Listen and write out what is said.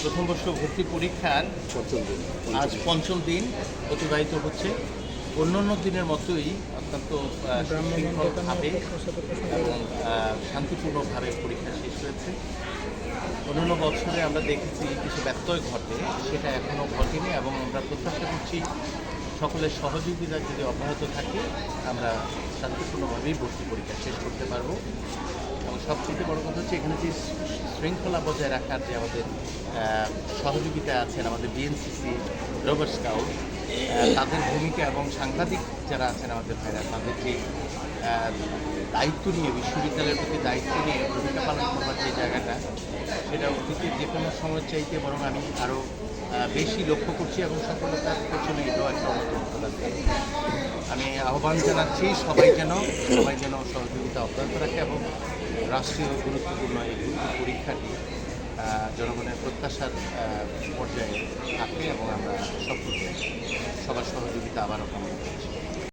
প্রথম বর্ষ ভর্তি পরীক্ষার আজ পঞ্চম দিন অতিবাহিত হচ্ছে। অন্যান্য দিনের মতোই অত্যন্ত সুশৃঙ্খলভাবে এবং শান্তিপূর্ণভাবে পরীক্ষা শেষ হয়েছে। অন্যান্য বছরে আমরা দেখেছি কিছু ব্যত্যয় ঘটে, সেটা এখনও ঘটেনি এবং আমরা প্রত্যাশা করছি সকলের সহযোগিতা যদি অব্যাহত থাকে আমরা শান্তিপূর্ণভাবেই ভর্তি পরীক্ষা শেষ করতে পারবো। এবং সবচেয়ে বড় কথা হচ্ছে এখানে যে শৃঙ্খলা বজায় রাখার যে আমাদের সহযোগিতা আছেন, আমাদের বিএনসিসি, রোভার স্কাউট, তাদের ভূমিকা এবং সাংবাদিক যারা আছেন আমাদের ভাইরা, তাদের যে দায়িত্ব নিয়ে বিশ্ববিদ্যালয়ের প্রতি দায়িত্ব নিয়ে ভূমিকা পালন করবার যে জায়গাটা, সেটা অতীতে যে কোনো সময় চাইতে বরং আমি আরও বেশি লক্ষ্য করছি এবং সফলতার পেছনে এটাও একটা অন্যতম প্রধান কারণ। আমি আহ্বান জানাচ্ছি সবাই যেন সহযোগিতা অব্যাহত রাখে এবং রাষ্ট্রীয় গুরুত্বপূর্ণ এই ভর্তি পরীক্ষাটি জনগণের প্রত্যাশার পর্যায়ে থাকে এবং আমরা সবার সহযোগিতা আবারও কামনা করছি।